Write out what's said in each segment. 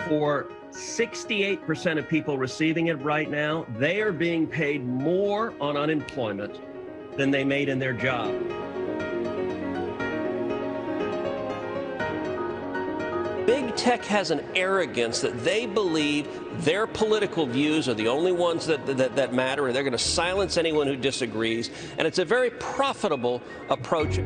For 68% of people receiving it right now, they are being paid more on unemployment than they made in their job. Big tech has an arrogance that they believe their political views are the only ones that matter, and they're going to silence anyone who disagrees. And it's a very profitable approach.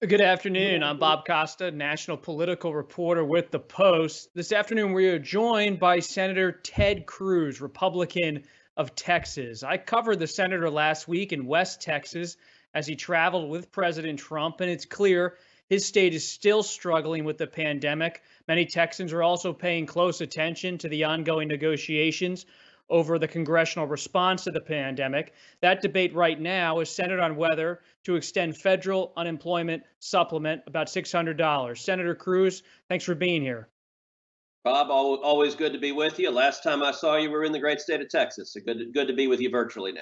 Good afternoon. I'm Bob Costa, national political reporter with The Post. This afternoon, we are joined by Senator Ted Cruz, Republican of Texas. I covered the senator last week in West Texas as he traveled with President Trump, and it's clear his state is still struggling with the pandemic. Many Texans are also paying close attention to the ongoing negotiations over the congressional response to the pandemic. That debate right now is centered on whether to extend federal unemployment supplement, about $600. Senator Cruz, thanks for being here. Bob, always good to be with you. Last time I saw you, we were in the great state of Texas. So good to be with you virtually now.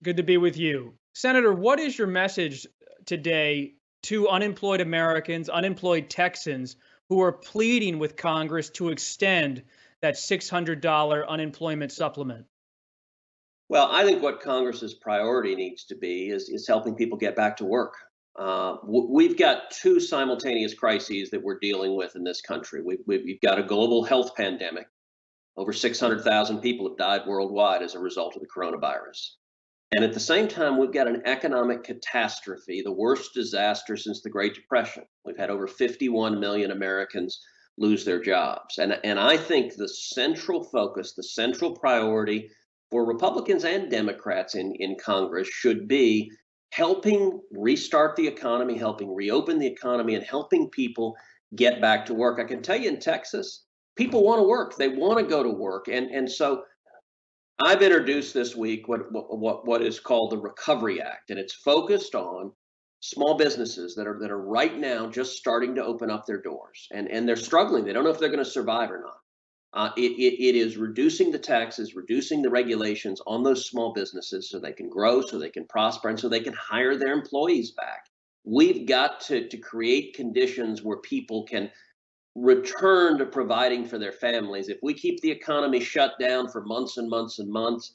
Good to be with you. Senator, what is your message today to unemployed Americans, unemployed Texans who are pleading with Congress to extend that $600 unemployment supplement? Well, I think what Congress's priority needs to be is helping people get back to work. We've got two simultaneous crises that we're dealing with in this country. We've got a global health pandemic. Over 600,000 people have died worldwide as a result of the coronavirus. And at the same time, we've got an economic catastrophe, the worst disaster since the Great Depression. We've had over 51 million Americans lose their jobs. And I think the central focus, the central priority for Republicans and Democrats in Congress should be helping restart the economy, helping reopen the economy, and helping people get back to work. I can tell you in Texas, people want to work. They want to go to work. And so I've introduced this week what is called the Recovery Act, and it's focused on small businesses that are right now just starting to open up their doors, and they're struggling. They don't know if they're going to survive or not. It is reducing the taxes, reducing the regulations on those small businesses so they can grow, so they can prosper, and so they can hire their employees back. We've got to create conditions where people can return to providing for their families. If we keep the economy shut down for months and months and months,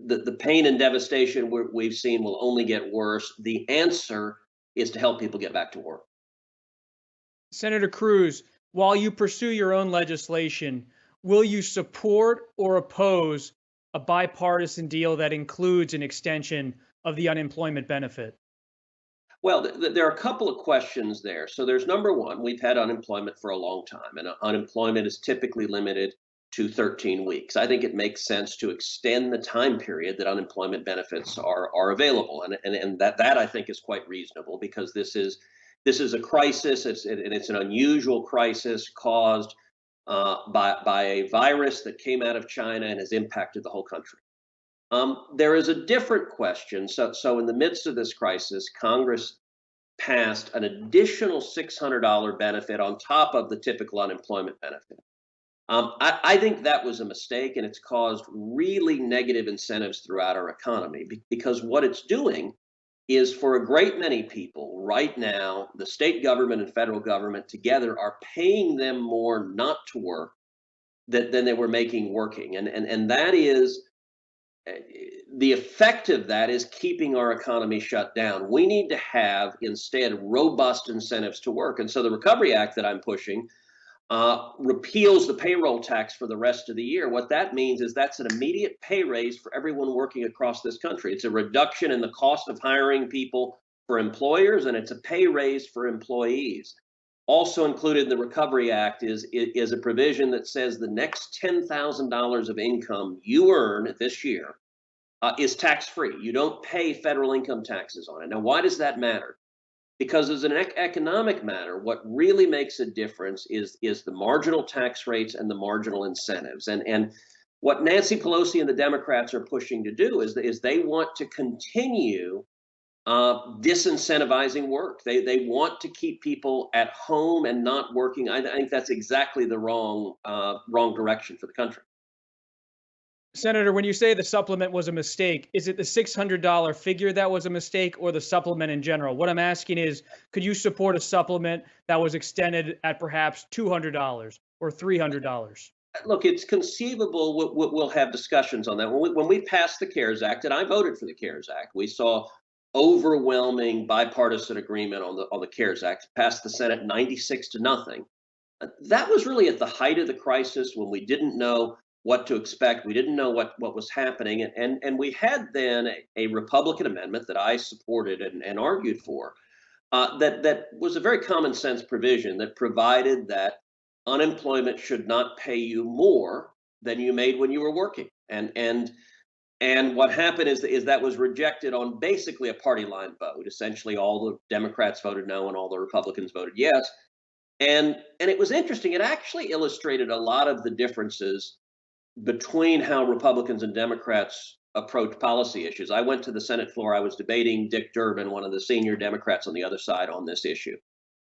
the pain and devastation we've seen will only get worse. The answer is to help people get back to work. Senator Cruz, while you pursue your own legislation, will you support or oppose a bipartisan deal that includes an extension of the unemployment benefit? Well, there are a couple of questions there. So there's number one, we've had unemployment for a long time, and unemployment is typically limited to 13 weeks. I think it makes sense to extend the time period that unemployment benefits are available, and that I think is quite reasonable because this is a crisis. It's an unusual crisis caused by a virus that came out of China and has impacted the whole country. There is a different question. So in the midst of this crisis, Congress passed an additional $600 benefit on top of the typical unemployment benefit. I think that was a mistake, and it's caused really negative incentives throughout our economy because what it's doing is for a great many people right now, the state government and federal government together are paying them more not to work than they were making working. And that is the effect of that is keeping our economy shut down. We need to have instead robust incentives to work. And so the Recovery Act that I'm pushing repeals the payroll tax for the rest of the year. What that means is that's an immediate pay raise for everyone working across this country. It's a reduction in the cost of hiring people for employers, and it's a pay raise for employees. Also included in the Recovery Act is a provision that says the next $10,000 of income you earn this year is tax-free. You don't pay federal income taxes on it. Now, why does that matter? Because as an economic matter, what really makes a difference is the marginal tax rates and the marginal incentives. And what Nancy Pelosi and the Democrats are pushing to do is they want to continue disincentivizing work. They want to keep people at home and not working. I think that's exactly the wrong direction for the country. Senator, when you say the supplement was a mistake, is it the $600 figure that was a mistake or the supplement in general? What I'm asking is, could you support a supplement that was extended at perhaps $200 or $300? Look, it's conceivable we'll have discussions on that. When we passed the CARES Act, and I voted for the CARES Act, we saw overwhelming bipartisan agreement on the CARES Act, passed the Senate 96 to nothing. That was really at the height of the crisis when we didn't know what to expect. We didn't know what was happening. And we had then a Republican amendment that I supported and argued for that was a very common sense provision that provided that unemployment should not pay you more than you made when you were working. And what happened is that was rejected on basically a party line vote. Essentially, all the Democrats voted no, and all the Republicans voted yes. And it was interesting. It actually illustrated a lot of the differences between how Republicans and Democrats approach policy issues. I went to the Senate floor. I was debating Dick Durbin, one of the senior Democrats on the other side, on this issue.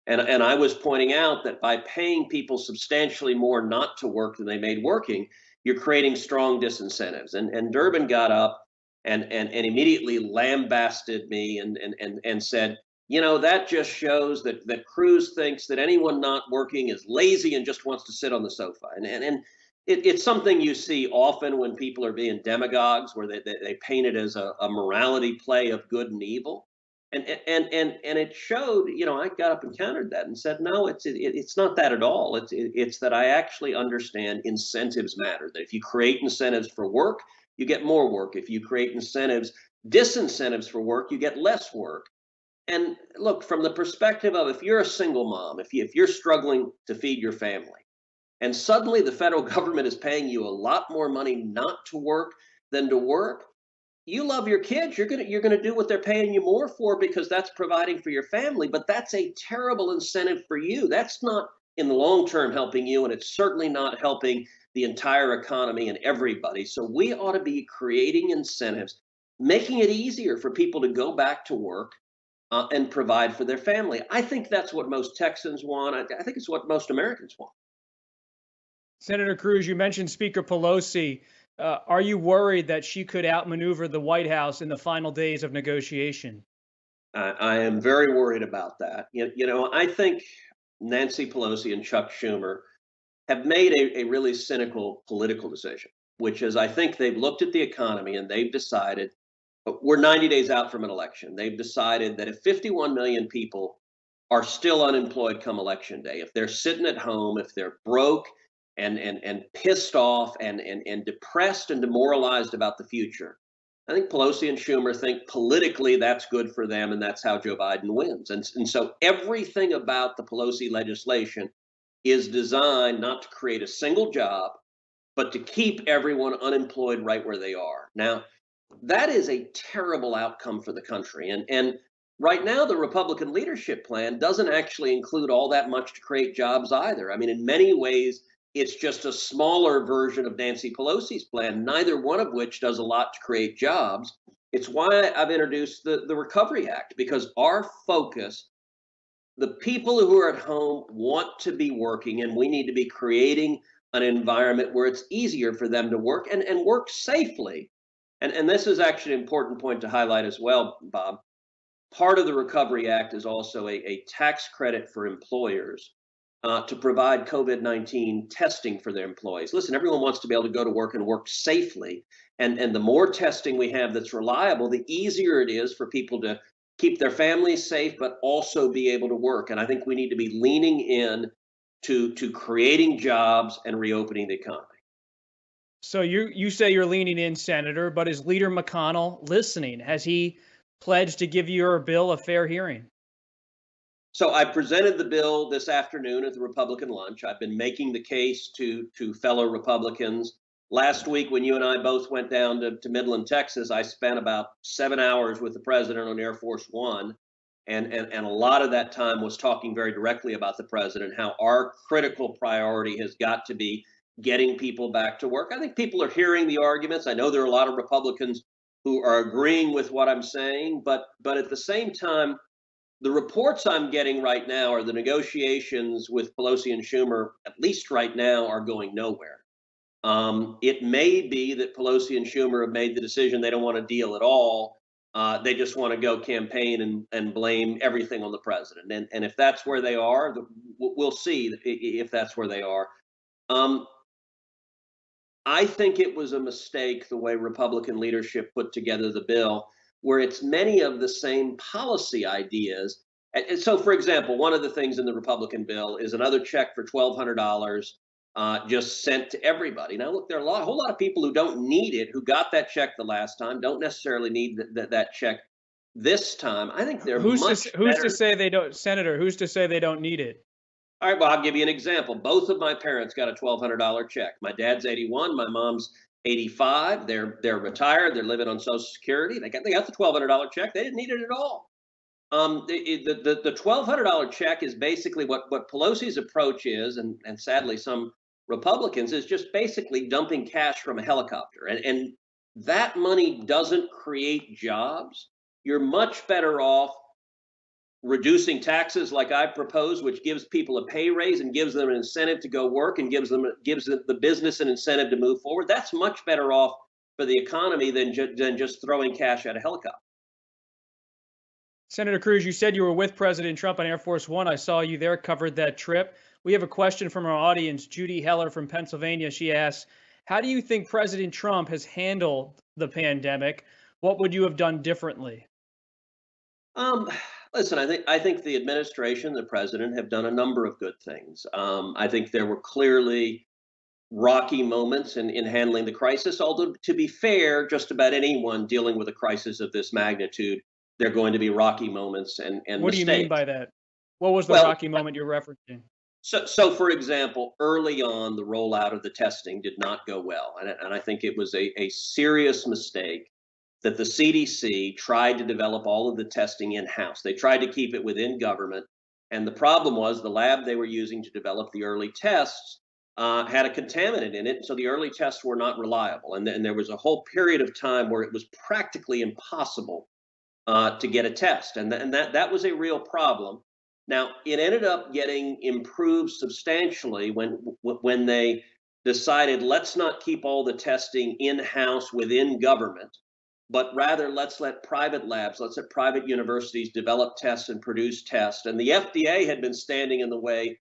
And I was pointing out that by paying people substantially more not to work than they made working, you're creating strong disincentives. And Durbin got up and immediately lambasted me and said, that just shows that Cruz thinks that anyone not working is lazy and just wants to sit on the sofa. It's something you see often when people are being demagogues, where they paint it as a morality play of good and evil. And it showed, I got up and countered that and said, no, it's not that at all. It's that I actually understand incentives matter. That if you create incentives for work, you get more work. If you create disincentives for work, you get less work. And look, from the perspective of, if you're a single mom, if you're struggling to feed your family, and suddenly the federal government is paying you a lot more money not to work than to work, you love your kids. You're gonna do what they're paying you more for, because that's providing for your family. But that's a terrible incentive for you. That's not in the long term helping you, and it's certainly not helping the entire economy and everybody. So we ought to be creating incentives, making it easier for people to go back to work and provide for their family. I think that's what most Texans want. I think it's what most Americans want. Senator Cruz, you mentioned Speaker Pelosi. Are you worried that she could outmaneuver the White House in the final days of negotiation? I am very worried about that. I think Nancy Pelosi and Chuck Schumer have made a really cynical political decision, which is, I think they've looked at the economy and they've decided, we're 90 days out from an election. They've decided that if 51 million people are still unemployed come election day, if they're sitting at home, if they're broke and pissed off and depressed and demoralized about the future, I think Pelosi and Schumer think politically that's good for them, and that's how Joe Biden wins. And so everything about the Pelosi legislation is designed not to create a single job, but to keep everyone unemployed right where they are. Now, that is a terrible outcome for the country. And right now, the Republican leadership plan doesn't actually include all that much to create jobs either. I mean, in many ways, it's just a smaller version of Nancy Pelosi's plan, neither one of which does a lot to create jobs. It's why I've introduced the Recovery Act, because our focus, the people who are at home want to be working, and we need to be creating an environment where it's easier for them to work and work safely. And this is actually an important point to highlight as well, Bob. Part of the Recovery Act is also a tax credit for employers to provide COVID-19 testing for their employees. Listen, everyone wants to be able to go to work and work safely. And the more testing we have that's reliable, the easier it is for people to keep their families safe, but also be able to work. And I think we need to be leaning in to creating jobs and reopening the economy. So you say you're leaning in, Senator, but is Leader McConnell listening? Has he pledged to give your bill a fair hearing? So I presented the bill this afternoon at the Republican lunch. I've been making the case to fellow Republicans. Last week, when you and I both went down to Midland, Texas, I spent about 7 hours with the president on Air Force One. And a lot of that time was talking very directly about the president, how our critical priority has got to be getting people back to work. I think people are hearing the arguments. I know there are a lot of Republicans who are agreeing with what I'm saying, but at the same time, the reports I'm getting right now are the negotiations with Pelosi and Schumer, at least right now, are going nowhere. It may be that Pelosi and Schumer have made the decision they don't want to deal at all. They just want to go campaign and blame everything on the president. And if that's where they are, we'll see if that's where they are. Um, I think it was a mistake the way Republican leadership put together the bill, where it's many of the same policy ideas. And so, for example, one of the things in the Republican bill is another check for $1,200 just sent to everybody. Now, look, there are a whole lot of people who don't need it, who got that check the last time, don't necessarily need that check this time. I think they're much Who's to better. say they don't, Senator? Who's to say they don't need it? All right, well, I'll give you an example. Both of my parents got a $1,200 check. My dad's 81, my mom's 85. They're retired. They're living on Social Security. They got the $1,200 check. They didn't need it at all. The $1,200 check is basically what Pelosi's approach is, and sadly some Republicans is just basically dumping cash from a helicopter, and that money doesn't create jobs. You're much better off reducing taxes like I propose, which gives people a pay raise and gives them an incentive to go work and gives the business an incentive to move forward. That's much better off for the economy than just throwing cash at a helicopter. Senator Cruz, you said you were with President Trump on Air Force One. I saw you there, covered that trip. We have a question from our audience, Judy Heller from Pennsylvania. She asks, how do you think President Trump has handled the pandemic? What would you have done differently? Um, Listen, I think the administration, the president, have done a number of good things. I think there were clearly rocky moments in handling the crisis. Although, to be fair, just about anyone dealing with a crisis of this magnitude, there are going to be rocky moments and What do you mean mistakes. by that? What was the Well, rocky moment you're referencing? so for example, early on, the rollout of the testing did not go well, and I think it was a serious mistake that the CDC tried to develop all of the testing in house. They tried to keep it within government. And the problem was the lab they were using to develop the early tests had a contaminant in it. So the early tests were not reliable. And then there was a whole period of time where it was practically impossible to get a test. And that was a real problem. Now, it ended up getting improved substantially when they decided let's not keep all the testing in house within government, but rather let private labs, let's let private universities develop tests and produce tests. And the FDA had been standing in the way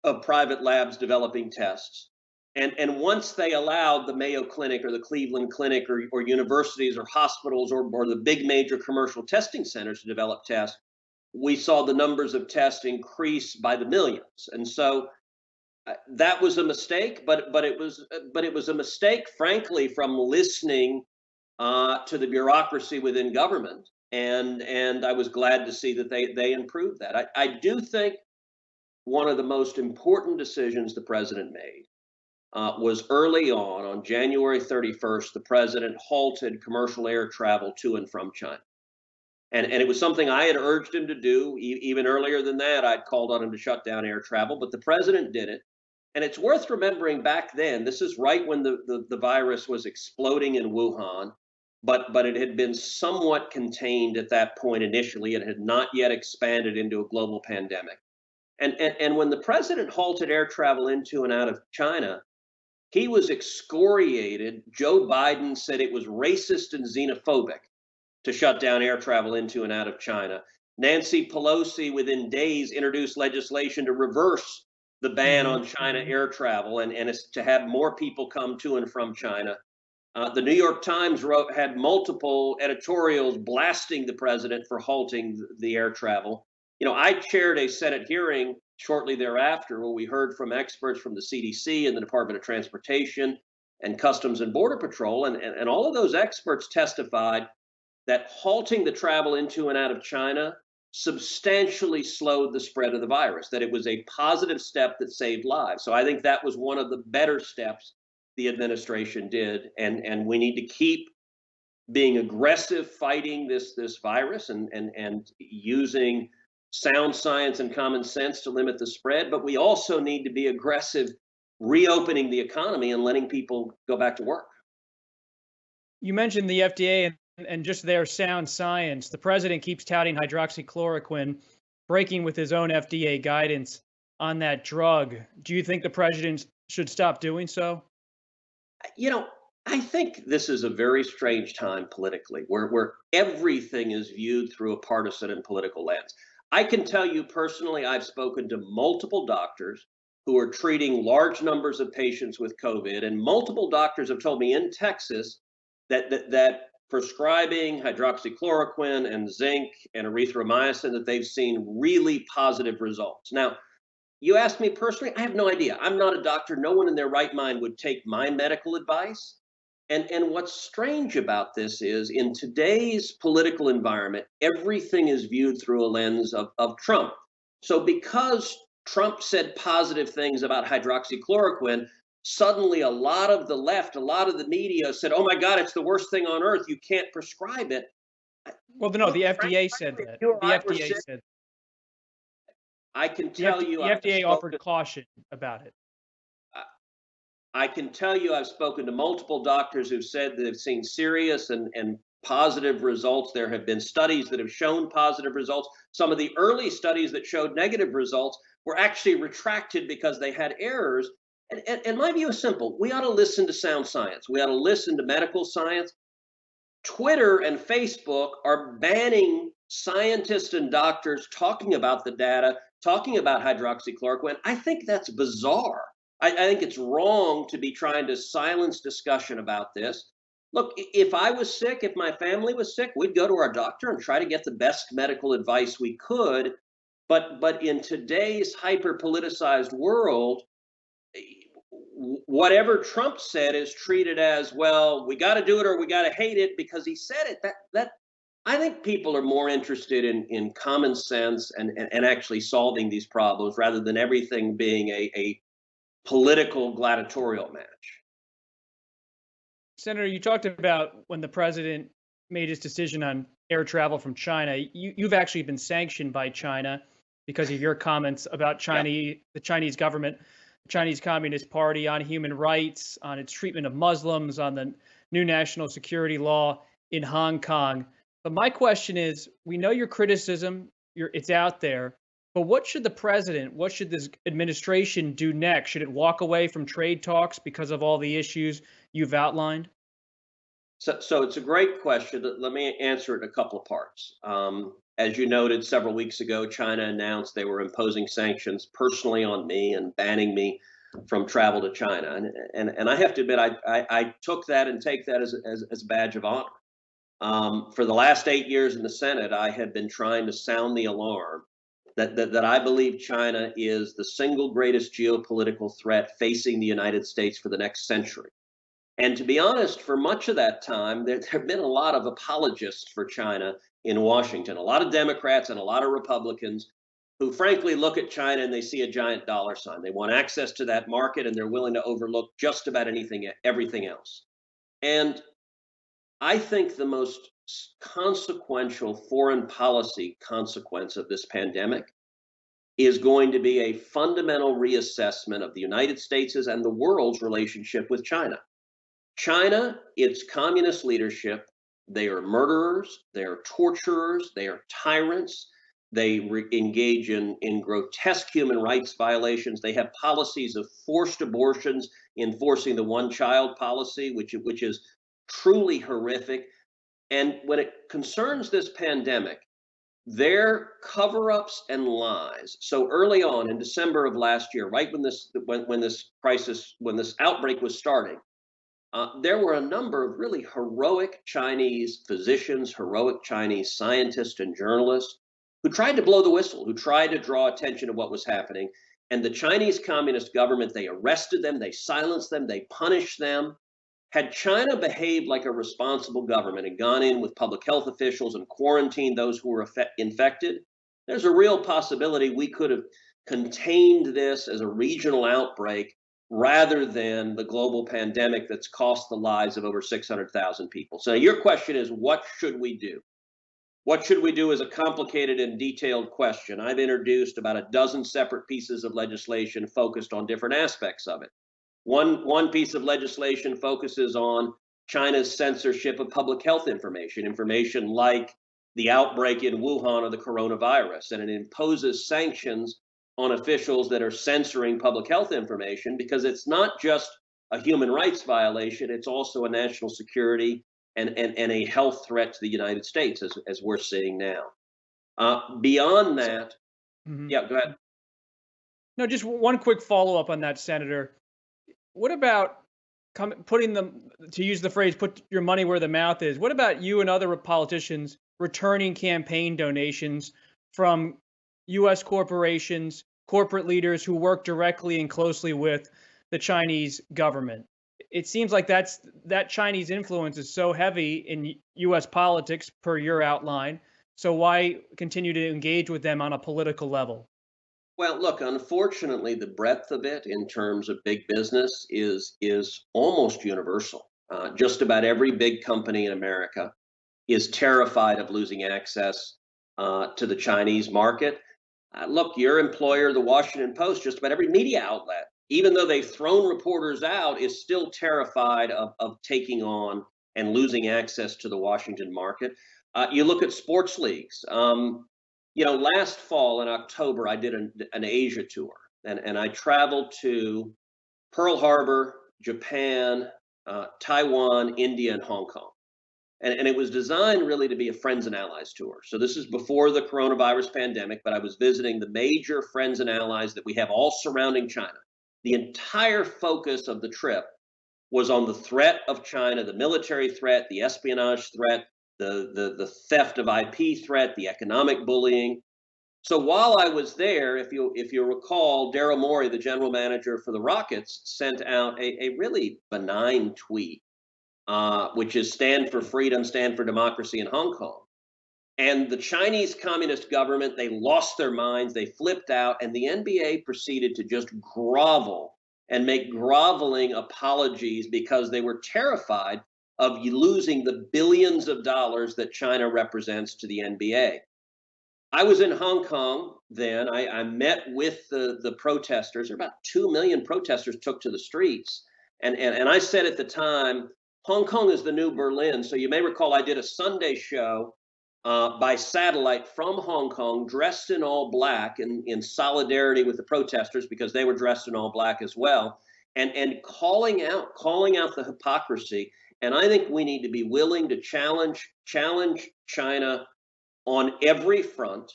of private labs developing tests. And once they allowed the Mayo Clinic or the Cleveland Clinic or universities or hospitals or the big major commercial testing centers to develop tests, we saw the numbers of tests increase by the millions. And so that was a mistake, but it was a mistake, frankly, from listening to the bureaucracy within government, and I was glad to see that they improved that. I do think one of the most important decisions the president made was early on January 31st. The president halted commercial air travel to and from China, and it was something I had urged him to do even earlier than that. I'd called on him to shut down air travel, but the president did it. And it's worth remembering back then, this is right when the virus was exploding in Wuhan, but it had been somewhat contained at that point initially. It had not yet expanded into a global pandemic. And when the president halted air travel into and out of China, he was excoriated. Joe Biden said it was racist and xenophobic to shut down air travel into and out of China. Nancy Pelosi, within days, introduced legislation to reverse the ban Hmm. on China air travel and it's to have more people come to and from China. The New York Times had multiple editorials blasting the president for halting the air travel. I chaired a Senate hearing shortly thereafter where we heard from experts from the CDC and the Department of Transportation and Customs and Border Patrol, and all of those experts testified that halting the travel into and out of China substantially slowed the spread of the virus, that it was a positive step that saved lives. So I think that was one of the better steps the administration did. And we need to keep being aggressive fighting this virus and using sound science and common sense to limit the spread. But we also need to be aggressive reopening the economy and letting people go back to work. You mentioned the FDA and just their sound science. The president keeps touting hydroxychloroquine, breaking with his own FDA guidance on that drug. Do you think the president should stop doing so? You know, I think this is a very strange time politically, where everything is viewed through a partisan and political lens. I can tell you personally, I've spoken to multiple doctors who are treating large numbers of patients with COVID, and multiple doctors have told me in Texas that prescribing hydroxychloroquine and zinc and erythromycin that they've seen really positive results. Now, you ask me personally, I have no idea. I'm not a doctor. No one in their right mind would take my medical advice. And what's strange about this is in today's political environment, everything is viewed through a lens of Trump. So because Trump said positive things about hydroxychloroquine, suddenly a lot of the left, a lot of the media said, oh my God, it's the worst thing on earth. You can't prescribe it. Well, no, Look, the FDA said frankly, if that. you or The I were FDA sick, said I can tell you the I've FDA offered spoken caution about it. I can tell you I've spoken to multiple doctors who've said that they've seen serious and positive results. There have been studies that have shown positive results. Some of the early studies that showed negative results were actually retracted because they had errors. And my view is simple. We ought to listen to sound science. We ought to listen to medical science. Twitter and Facebook are banning scientists and doctors talking about the data, talking about hydroxychloroquine. I think that's bizarre. I think it's wrong to be trying to silence discussion about this. Look, if I was sick, if my family was sick, we'd go to our doctor and try to get the best medical advice we could. But in today's hyper politicized world, whatever Trump said is treated as, well, we got to do it or we got to hate it because he said it. That I think people are more interested in common sense and actually solving these problems rather than everything being a political gladiatorial match. Senator, you talked about when the president made his decision on air travel from China. You've actually been sanctioned by China because of your comments about Yeah. the Chinese government, the Chinese Communist Party, on human rights, on its treatment of Muslims, on the new national security law in Hong Kong. But my question is, we know your criticism, it's out there, but what should the president, what should this administration do next? Should it walk away from trade talks because of all the issues you've outlined? So it's a great question. Let me answer it in a couple of parts. As you noted, several weeks ago, China announced they were imposing sanctions personally on me and banning me from travel to China. And I have to admit, I took that and take that as a badge of honor. For the last 8 years in the Senate, I have been trying to sound the alarm that I believe China is the single greatest geopolitical threat facing the United States for the next century. And to be honest, for much of that time, there have been a lot of apologists for China in Washington, a lot of Democrats and a lot of Republicans who frankly look at China and they see a giant dollar sign. They want access to that market and they're willing to overlook just about everything else. And I think the most consequential foreign policy consequence of this pandemic is going to be a fundamental reassessment of the United States' and the world's relationship with China. China, its communist leadership, they are murderers, they are torturers, they are tyrants, they engage in grotesque human rights violations. They have policies of forced abortions, enforcing the one child policy, which is truly horrific. And when it concerns this pandemic, their cover-ups and lies. So early on in December of last year, right when this crisis, when this outbreak was starting, there were a number of really heroic Chinese physicians, heroic Chinese scientists and journalists who tried to blow the whistle, who tried to draw attention to what was happening. And the Chinese Communist government, they arrested them, they silenced them, they punished them. Had China behaved like a responsible government and gone in with public health officials and quarantined those who were infected, there's a real possibility we could have contained this as a regional outbreak rather than the global pandemic that's cost the lives of over 600,000 people. So your question is, what should we do? What should we do is a complicated and detailed question. I've introduced about a dozen separate pieces of legislation focused on different aspects of it. One piece of legislation focuses on China's censorship of public health information like the outbreak in Wuhan of the coronavirus, and it imposes sanctions on officials that are censoring public health information because it's not just a human rights violation, it's also a national security and a health threat to the United States, as we're seeing now. Beyond So, that, mhm. yeah, go ahead. No, just one quick follow up on that, Senator. What about putting them, to use the phrase, put your money where the mouth is? What about you and other politicians returning campaign donations from U.S. corporations, corporate leaders who work directly and closely with the Chinese government? It seems like that Chinese influence is so heavy in U.S. politics, per your outline. So why continue to engage with them on a political level? Well, look, unfortunately, the breadth of it in terms of big business is almost universal. Just about every big company in America is terrified of losing access to the Chinese market. Look, your employer, the Washington Post, just about every media outlet, even though they've thrown reporters out, is still terrified of taking on and losing access to the Washington market. You look at sports leagues. Last fall in October, I did an Asia tour, and I traveled to Pearl Harbor, Japan, Taiwan, India, and Hong Kong. And it was designed really to be a friends and allies tour. So this is before the coronavirus pandemic, but I was visiting the major friends and allies that we have all surrounding China. The entire focus of the trip was on the threat of China, the military threat, the espionage threat, the theft of IP threat, the economic bullying. So while I was there, if you recall, Daryl Morey, the general manager for the Rockets, sent out a really benign tweet, which is stand for freedom, stand for democracy in Hong Kong. And the Chinese Communist government, they lost their minds, they flipped out, and the NBA proceeded to just grovel and make groveling apologies because they were terrified of losing the billions of dollars that China represents to the NBA. I was in Hong Kong then. I met with the protesters. There were about 2 million protesters took to the streets. And I said at the time, Hong Kong is the new Berlin. So you may recall I did a Sunday show by satellite from Hong Kong, dressed in all black, in solidarity with the protesters because they were dressed in all black as well, and calling out the hypocrisy. And I think we need to be willing to challenge China on every front,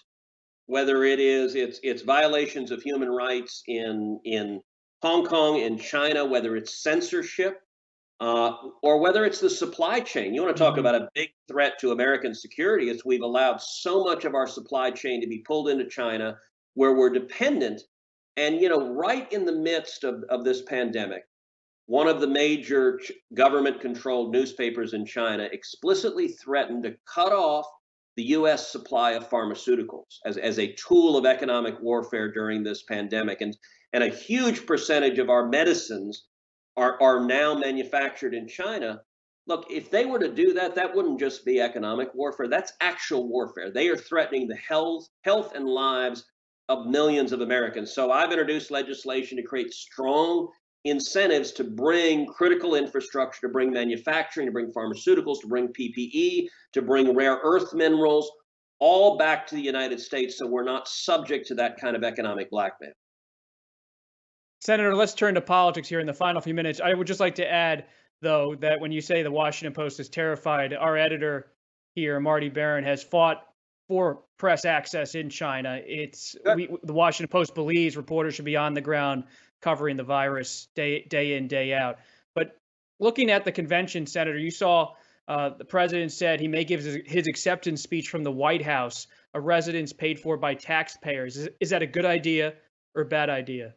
whether it is its violations of human rights in Hong Kong, in China, whether it's censorship, or whether it's the supply chain. You want to talk Mhm. about a big threat to American security? Is we've allowed so much of our supply chain to be pulled into China, where we're dependent. And right in the midst of this pandemic, one of the major government-controlled newspapers in China explicitly threatened to cut off the U.S. supply of pharmaceuticals as a tool of economic warfare during this pandemic. And a huge percentage of our medicines are now manufactured in China. Look, if they were to do that, that wouldn't just be economic warfare. That's actual warfare. They are threatening the health and lives of millions of Americans. So I've introduced legislation to create strong incentives to bring critical infrastructure, to bring manufacturing, to bring pharmaceuticals, to bring PPE, to bring rare earth minerals, all back to the United States so we're not subject to that kind of economic blackmail. Senator, let's turn to politics here in the final few minutes. I would just like to add, though, that when you say the Washington Post is terrified, our editor here, Marty Barron, has fought for press access in China. The Washington Post believes reporters should be on the ground covering the virus day in, day out. But looking at the convention, Senator, you saw the president said he may give his acceptance speech from the White House, a residence paid for by taxpayers. Is that a good idea or a bad idea?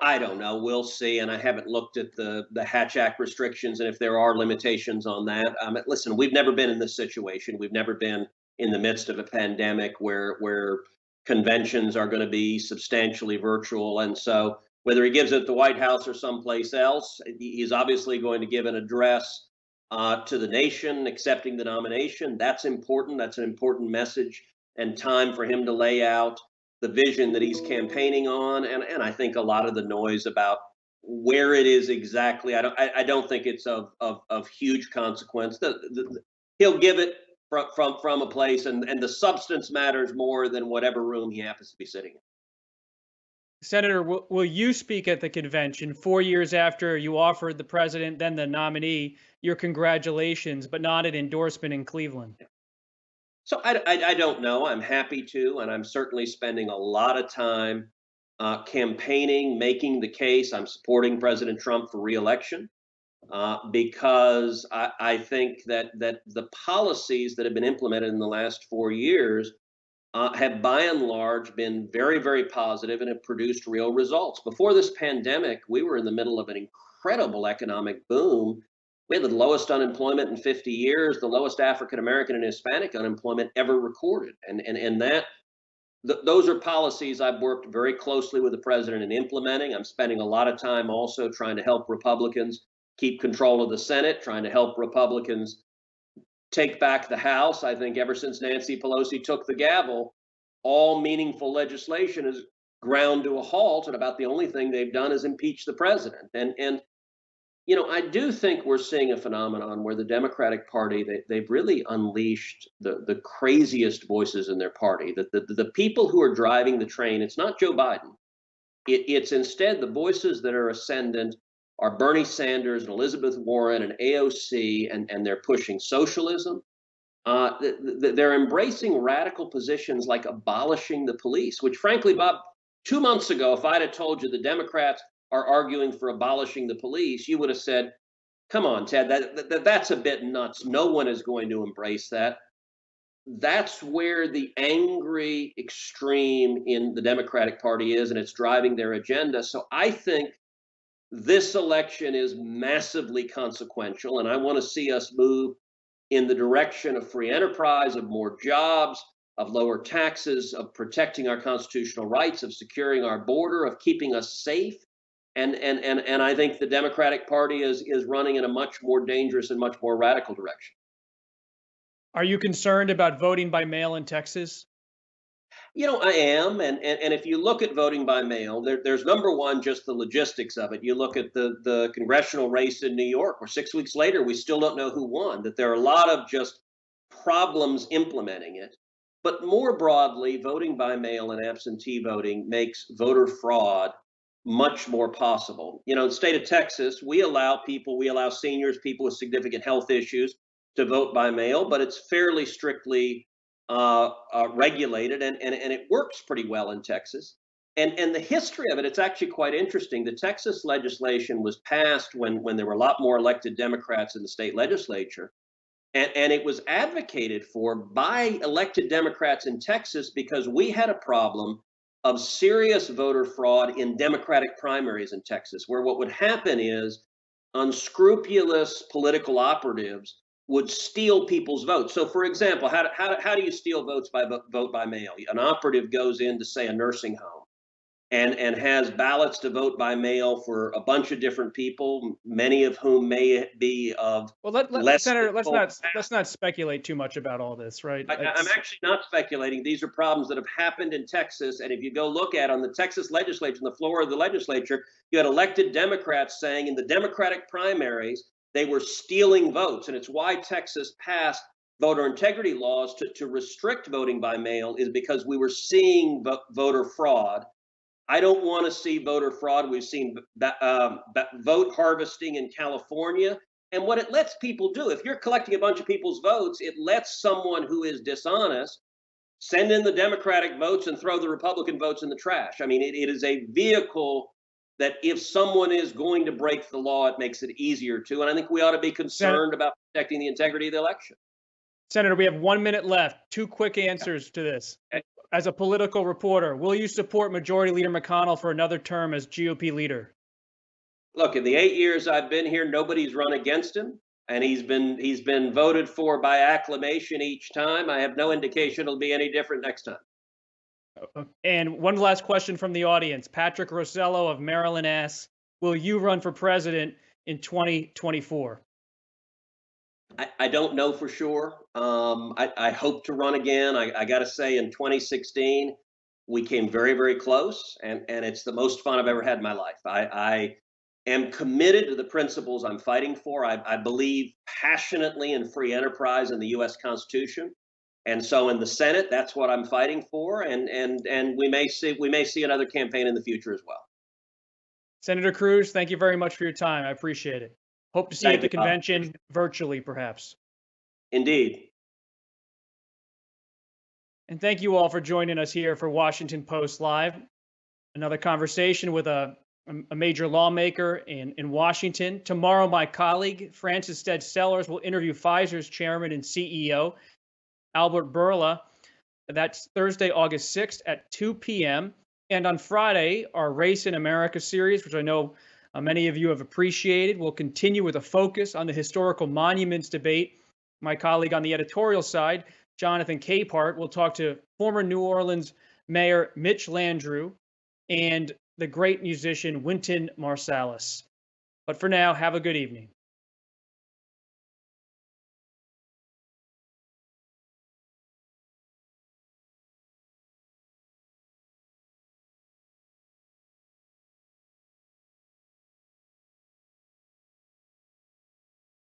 I don't know. We'll see. And I haven't looked at the Hatch Act restrictions and if there are limitations on that. Listen, we've never been in this situation. We've never been in the midst of a pandemic where conventions are going to be substantially virtual. And so, whether he gives it at the White House or someplace else, he's obviously going to give an address to the nation, accepting the nomination. That's important. That's an important message and time for him to lay out the vision that he's campaigning on, and I think a lot of the noise about where it is exactly, I don't think it's of huge consequence. He'll give it from a place, and the substance matters more than whatever room he happens to be sitting in. Senator, will you speak at the convention 4 years after you offered the president, then the nominee, your congratulations, but not an endorsement in Cleveland? So I don't know. I'm happy to, and I'm certainly spending a lot of time campaigning, making the case. I'm supporting President Trump for reelection because I think that the policies that have been implemented in the last 4 years have by and large been very, very positive and have produced real results. Before this pandemic, we were in the middle of an incredible economic boom. We had the lowest unemployment in 50 years, the lowest African American and Hispanic unemployment ever recorded. Those are policies I've worked very closely with the president in implementing. I'm spending a lot of time also trying to help Republicans keep control of the Senate, trying to help Republicans take back the House. I think ever since Nancy Pelosi took the gavel, all meaningful legislation is ground to a halt, and about the only thing they've done is impeach the president. I do think we're seeing a phenomenon where the Democratic Party they've really unleashed the craziest voices in their party. The people who are driving the train, it's not Joe Biden. It's instead the voices that are ascendant are Bernie Sanders and Elizabeth Warren and AOC, and they're pushing socialism. They're embracing radical positions like abolishing the police, which, frankly, Bob, 2 months ago, if I'd have told you the Democrats are arguing for abolishing the police, you would have said, "Come on, Ted, that's a bit nuts. No one is going to embrace that." That's where the angry extreme in the Democratic Party is, and it's driving their agenda. So I think this election is massively consequential, and I want to see us move in the direction of free enterprise, of more jobs, of lower taxes, of protecting our constitutional rights, of securing our border, of keeping us safe. And I think the Democratic Party is running in a much more dangerous and much more radical direction. Are you concerned about voting by mail in Texas? I am, and if you look at voting by mail, there's number one, just the logistics of it. You look at the congressional race in New York, where 6 weeks later we still don't know who won. That there are a lot of just problems implementing it. But more broadly, voting by mail and absentee voting makes voter fraud much more possible. In the state of Texas, we allow seniors, people with significant health issues, to vote by mail, but it's fairly strictly regulated, and it works pretty well in Texas. And the history of it, it's actually quite interesting. The Texas legislation was passed when there were a lot more elected Democrats in the state legislature, and it was advocated for by elected Democrats in Texas because we had a problem of serious voter fraud in Democratic primaries in Texas, where what would happen is unscrupulous political operatives would steal people's votes. So, for example, how do you steal votes by vote by mail? An operative goes into, say, a nursing home and has ballots to vote by mail for a bunch of different people, many of whom may be of Well, less Senator, difficult. let's not speculate too much about all this, right? I'm actually not speculating. These are problems that have happened in Texas. And if you go look at on the Texas legislature, on the floor of the legislature, you had elected Democrats saying in the Democratic primaries, they were stealing votes. And it's why Texas passed voter integrity laws to restrict voting by mail, is because we were seeing voter fraud. I don't want to see voter fraud. We've seen vote harvesting in California. And what it lets people do, if you're collecting a bunch of people's votes, it lets someone who is dishonest send in the Democratic votes and throw the Republican votes in the trash. I mean, it is a vehicle that if someone is going to break the law, it makes it easier to. And I think we ought to be concerned about protecting the integrity of the election. Senator, we have 1 minute left. Two quick answers to this. As a political reporter, will you support Majority Leader McConnell for another term as GOP leader? Look, in the 8 years I've been here, nobody's run against him, and he's been voted for by acclamation each time. I have no indication it'll be any different next time. And one last question from the audience. Patrick Rosello of Maryland asks, will you run for president in 2024? I don't know for sure. I hope to run again. I got to say, in 2016, we came very, very close, and it's the most fun I've ever had in my life. I am committed to the principles I'm fighting for. I believe passionately in free enterprise and the U.S. Constitution. And so in the Senate, that's what I'm fighting for, and we may see another campaign in the future as well. Senator Cruz, thank you very much for your time. I appreciate it. Hope to see you at Thank the you, Bob. convention virtually, perhaps. Indeed. And thank you all for joining us here for Washington Post Live. Another conversation with a major lawmaker in Washington. Tomorrow, my colleague, Francis Stead Sellers, will interview Pfizer's chairman and CEO, Albert Bourla. That's Thursday, August 6th at 2 p.m. And on Friday, our Race in America series, which I know many of you have appreciated, will continue with a focus on the historical monuments debate. My colleague on the editorial side, Jonathan Capehart, will talk to former New Orleans Mayor Mitch Landrieu and the great musician Wynton Marsalis. But for now, have a good evening.